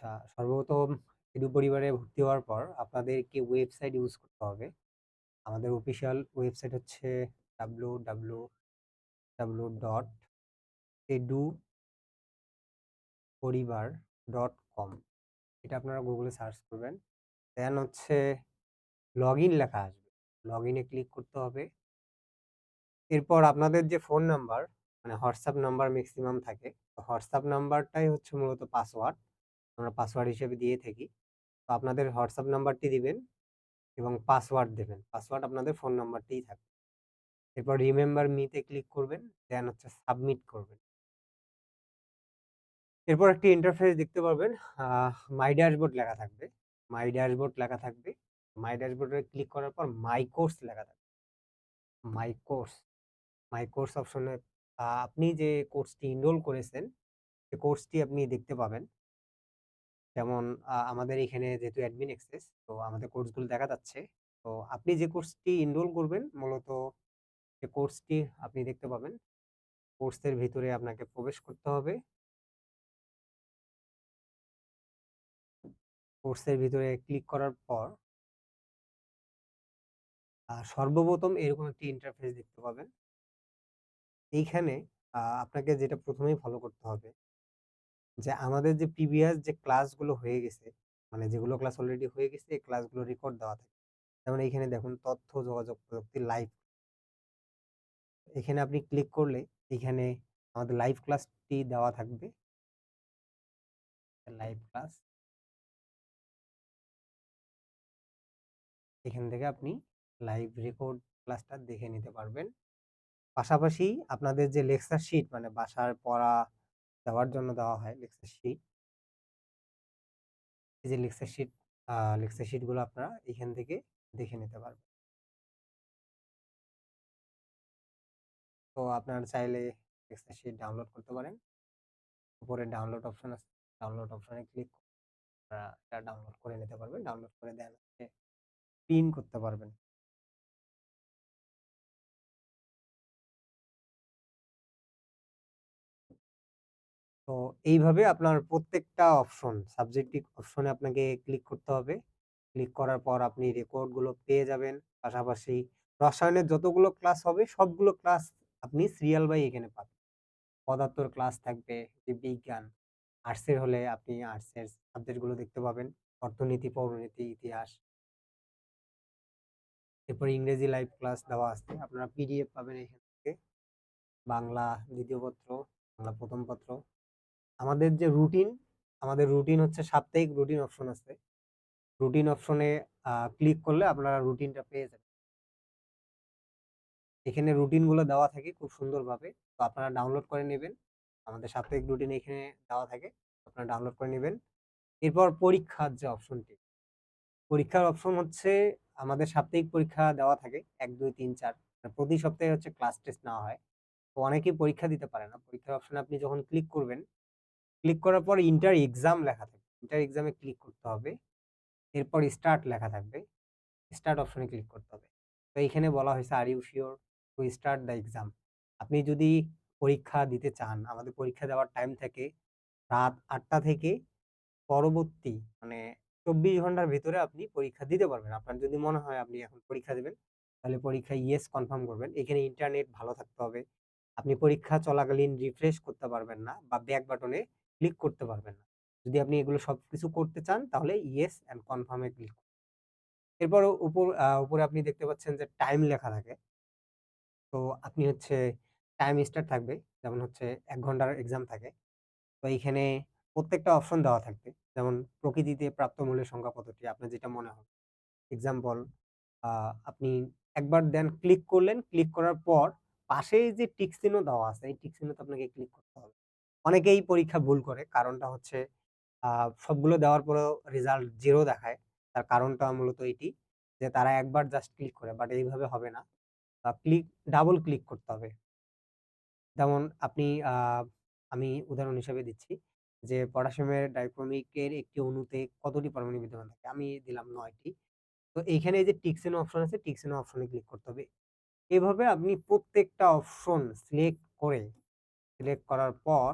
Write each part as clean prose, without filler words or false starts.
আচ্ছা, সর্বপ্রথম এডু পরিবারে ভর্তি হওয়ার পর আপনাদেরকে ওয়েবসাইট ইউজ করতে হবে। আমাদের অফিসিয়াল ওয়েবসাইট হচ্ছে www.eduporibar.com। এটা আপনারা গুগলে সার্চ করবেন। দেন হচ্ছে লগইন লেখা আসবে। লগইনে ক্লিক করতে হবে। এরপর আপনাদের যে ফোন নাম্বার মানে হোয়াটসঅ্যাপ নাম্বার ম্যাক্সিমাম থাকে। তো হোয়াটসঅ্যাপ নাম্বারটাই হচ্ছে মূলত পাসওয়ার্ড। আমরা পাসওয়ার্ড হিসেবে দিয়ে থাকি। তো আপনাদের হোয়াটসঅ্যাপ নাম্বারটি দিবেন এবং পাসওয়ার্ড দেবেন। পাসওয়ার্ড আপনাদের ফোন নাম্বারটিই থাকবে। এরপর রিমেম্বার মি তে ক্লিক করবেন, দেন হচ্ছে সাবমিট করবেন। এরপর একটি ইন্টারফেস দেখতে পারবেন। মাই ড্যাশবোর্ড লেখা থাকবে। মাই ড্যাশবোর্ড লেখা থাকবে। মাই ড্যাশবোর্ডে ক্লিক করার পর মাই কোর্স লেখা থাকবে। মাই কোর্স, মাই কোর্স অপশনে আপনি যে কোর্সটি এনরোল করেছেন, সে কোর্সটি আপনি দেখতে পাবেন। যেমন আমাদের এখানে যেহেতু অ্যাডমিন অ্যাক্সেস, তো আমাদের কোর্সগুলো দেখা যাচ্ছে। তো আপনি যে কোর্সটি এনরোল করবেন মূলত যে কোর্সটি আপনি দেখতে পাবেন। কোর্সের ভিতরে আপনাকে প্রবেশ করতে হবে। কোর্সের ভিতরে ক্লিক করার পর সর্বপ্রথম এরকম একটি ইন্টারফেস দেখতে পাবেন। এইখানে আপনাকে যেটা ১ম এই ফলো করতে হবে যে আমাদের যে প্রিভিয়াস যে ক্লাসগুলো হয়ে গেছে, মানে যেগুলো ক্লাস অলরেডি হয়ে গেছে এই ক্লাসগুলো রেকর্ড দেওয়া থাকে। যেমন এইখানে দেখুন তথ্য যোগাযোগ প্রযুক্তি লাইভ। এখানে আপনি ক্লিক করলে এখানে আমাদের লাইভ ক্লাসটি দেওয়া থাকবে। লাইভ ক্লাস এখান থেকে আপনি লাইভ রেকর্ড ক্লাসটা দেখে নিতে পারবেন। পাশাপাশি আপনাদের যে লেকচার শিট মানে বাসার পড়া দেওয়ার জন্য দেওয়া হয় লেকচার শিট। এই যে লেকচার শিট গুলো আপনারা এখান থেকে দেখে নিতে পারবেন। তো আপনারা চাইলে লেকচার শিট ডাউনলোড করতে পারেন। উপরে ডাউনলোড অপশন আছে। ডাউনলোড অপশনে ক্লিক করে আপনারা এটা ডাউনলোড করে নিতে পারবেন। ডাউনলোড করে দেন প্রিন্ট করতে পারবেন। তো এইভাবে আপনার প্রত্যেকটা অপশন সাবজেক্টিভ অপশনে আপনাকে ক্লিক করতে হবে। ক্লিক করার পর আপনি রেকর্ড গুলো পেয়ে যাবেন। পাশাপাশি রসায়নের যতগুলো ক্লাস হবে সবগুলো ক্লাস আপনি সিরিয়াল বাই এখানে পাবেন। পদার্থর ক্লাস থাকবে, যে বিজ্ঞান, আর্টসের হলে আপনি আর্টসের সাবজেক্ট গুলো দেখতে পাবেন। অর্থনীতি, পৌরনীতি, ইতিহাস। এরপর ইংরেজি লাইভ ক্লাস দেওয়া আছে। আপনারা পিডিএফ পাবেন এখান থেকে। বাংলা ২য় পত্র, বাংলা ১ম পত্র। আমাদের যে রুটিন, আমাদের রুটিন হচ্ছে সাপ্তাহিক রুটিন অপশন আছে। রুটিন অপশনে ক্লিক করলে আপনারা রুটিনটা পেয়ে যাবেন। এখানে রুটিন গুলো দেওয়া থাকে খুব সুন্দরভাবে। তো আপনারা ডাউনলোড করে নেবেন। আমাদের সাপ্তাহিক রুটিন এখানে দেওয়া থাকে। আপনারা ডাউনলোড করে নেবেন। এরপর পরীক্ষার যে অপশনটি, পরীক্ষার অপশন হচ্ছে আমাদের সাপ্তাহিক পরীক্ষা দেওয়া থাকে ১, ২, ৩, ৪। প্রতি সপ্তাহে হচ্ছে ক্লাস টেস্ট নেওয়া হয়। তো অনেকেই পরীক্ষা দিতে পারে না। পরীক্ষার অপশনে আপনি যখন ক্লিক করবেন, ক্লিক করার পর ইন্টার এক্সাম লেখা থাকবে। ইন্টার এক্সামে ক্লিক করতে হবে। এরপর স্টার্ট লেখা থাকবে। স্টার্ট অপশনে ক্লিক করতে হবে। তো এইখানে বলা হয়েছে are you sure to start the exam. আপনি যদি পরীক্ষা দিতে চান, আমাদের পরীক্ষা দেওয়ার টাইম থাকে রাত ৮টা থেকে পরবর্তী মানে ২৪ ঘন্টার ভেতরে আপনি পরীক্ষা দিতে পারবেন। আপনার যদি মনে হয় আপনি এখন পরীক্ষা দিবেন, তাহলে পরীক্ষায় ইয়েস কনফার্ম করবেন। এখানে ইন্টারনেট ভালো থাকতে হবে। আপনি পরীক্ষা চলাকালীন রিফ্রেশ করতে পারবেন না বা ব্যাক বাটনে ক্লিক করতে পারবেন না। যদি আপনি এগুলো সবকিছু করতে চান তাহলে yes and confirm A click. এরপর উপরে আপনি দেখতে পাচ্ছেন যে টাইম লেখা থাকে। তো আপনি হচ্ছে টাইম স্টার্ট থাকবে। যেমন হচ্ছে ১ ঘন্টার এক্সাম থাকে। তো এইখানে প্রত্যেকটা অপশন দেওয়া থাকবে। যেমন প্রকৃতিতে প্রাপ্ত মূল্যের সংখ্যা কতটি? আপনার যেটা মনে হবে। এক্সাম্পল আ আপনি একবার দেন ক্লিক করলেন। ক্লিক করার পর পাশেই যে টিক চিহ্ন দেওয়া আছে, এই টিক চিহ্নতে আপনাকে ক্লিক করতে হবে। অনেকেই পরীক্ষা ভুল করে। কারণটা হচ্ছে আ সবগুলো দেওয়ার পরেও রেজাল্ট 0 দেখায়। তার কারণটা মূলত এটি যে তারা একবার জাস্ট ক্লিক করে। বাট এইভাবে হবে না। ডাবল ক্লিক করতে হবে। যেমন আপনি আমি উদাহরণ হিসেবে দিচ্ছি যে পটাশিয়ামের ডাইক্রোমিক একটি অণুতে কতটি পরমাণু বিদ্যমান থাকে? আমি দিলাম ৯ টি। তো এইখানে এই যে টিক চিহ্ন অপশন আছে, টিক চিহ্ন অপশনে ক্লিক করতে হবে। এভাবে আপনি প্রত্যেকটা অপশন সিলেক্ট করার পর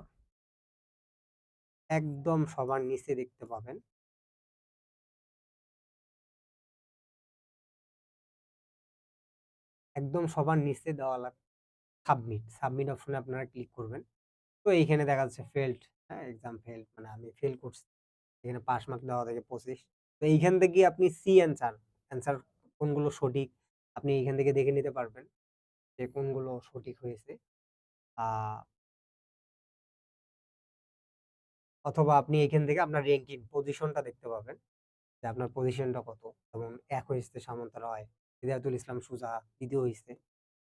একদম সবার নিচে দেখতে পাবেন একদম সবার নিচে দেওয়া সাবমিট অপশনে আপনারা ক্লিক করবেন। তো এইখানে দেখা যাচ্ছে ফেইলড, হ্যাঁ? এক্সাম ফেইলড মানে আমি ফেল করছি। এখানে পাস মার্ক দেওয়া থাকে 25। তো এইখান থেকে আপনি সি অ্যান্সার কোনগুলো সঠিক আপনি এইখান থেকে দেখে নিতে পারবেন যে কোনগুলো সঠিক হয়েছে। আ অথবা আপনি এখান থেকে আপনার র‍্যাংকিং পজিশনটা দেখতে পাবেন যে আপনার পজিশনটা কত। যেমন ১ হইছে সামন্ত রায়, হিদায়াতুল ইসলাম সুজা ২য় হইছে।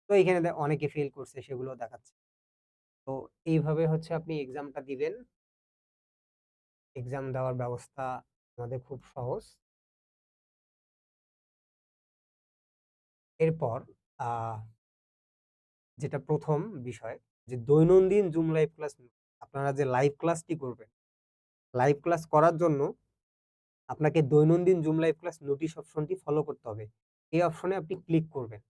তো এইখানে অনেকে ফেল করছে সেগুলো দেখাচ্ছে। তো এইভাবে হচ্ছে আপনি এক্সামটা দিবেন। এক্সাম দেওয়ার ব্যবস্থা আমাদের খুব সহজ। এরপর আ যেটা ১ম বিষয় যে দৈনন্দিন জুম লাইভ ক্লাস আপনারা যে লাইভ ক্লাসটি করবেন, লাইভ ক্লাস করার জন্য আপনাকে দৈনন্দিন জুম লাইভ ক্লাস নোটিশ অপশনটি ফলো করতে হবে। এই অপশনে আপনি ক্লিক করবেন।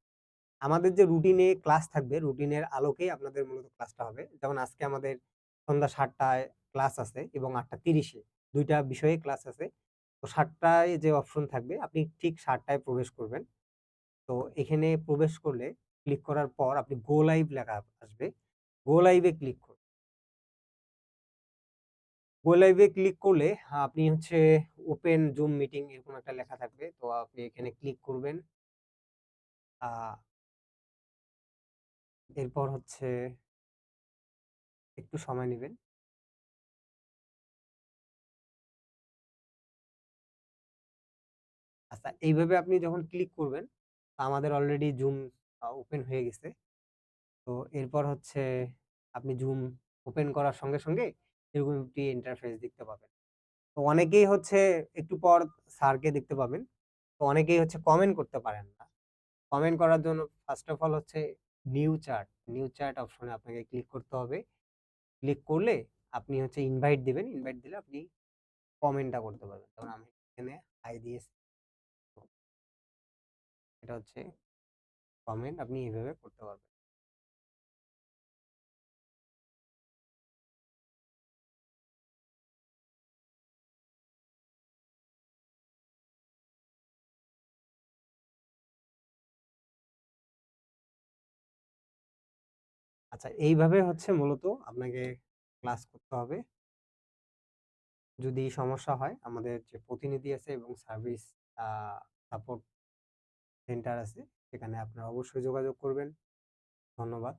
আমাদের যে রুটিনে ক্লাস থাকবে, রুটিনের আলোকেই আপনাদের মূলত ক্লাসটা হবে। যেমন আজকে আমাদের সন্ধ্যা ৭ টায় ক্লাস আছে এবং ৮:৩০ এ ২ টা বিষয়ে ক্লাস আছে। তো ৭ টায় যে অপশন থাকবে আপনি ঠিক ৭ টায় প্রবেশ করবেন। তো এখানে প্রবেশ করলে ক্লিক করার পর আপনি গো লাইভ লেখা আসবে। গো লাইভ এ ক্লিক করুন। গো লাইভ এ ক্লিক করলে আপনি হচ্ছে ওপেন জুম মিটিং এরকম একটা লেখা থাকবে। তো আপনি এখানে ক্লিক করবেন। আ এরপর হচ্ছে একটু সময় নিবেন। আচ্ছা এইভাবে আপনি যখন ক্লিক করবেন, আমাদের অলরেডি জুম ওপেন হয়ে গেছে। তো এরপর হচ্ছে আপনি জুম ওপেন করার সঙ্গে এরকম একটি ইন্টারফেস দেখতে পাবেন। তো অনেকেই হচ্ছে একটু পর স্যারকে দেখতে পাবেন। তো অনেকেই হচ্ছে কমেন্ট করতে পারেন না। কমেন্ট করার জন্য ফার্স্ট অফ অল হচ্ছে নিউ চ্যাট অপশনে আপনাকে ক্লিক করতে হবে। ক্লিক করলে আপনি হচ্ছে ইনভাইট দিবেন। ইনভাইট দিলে আপনি কমেন্টটা করতে পারবেন। যেমন আমি এখানে হাই দিয়েছি। তো এটা হচ্ছে কমেন্ট আপনি এভাবে করতে পারবেন। আচ্ছা এইভাবে হচ্ছে মূলত আপনাকে ক্লাস করতে হবে। যদি সমস্যা হয় আমাদের যে প্রতিনিধি আছে এবং সার্ভিস আ সাপোর্ট সেন্টার আছে সেখানে আপনারা অবশ্যই যোগাযোগ করবেন। ধন্যবাদ।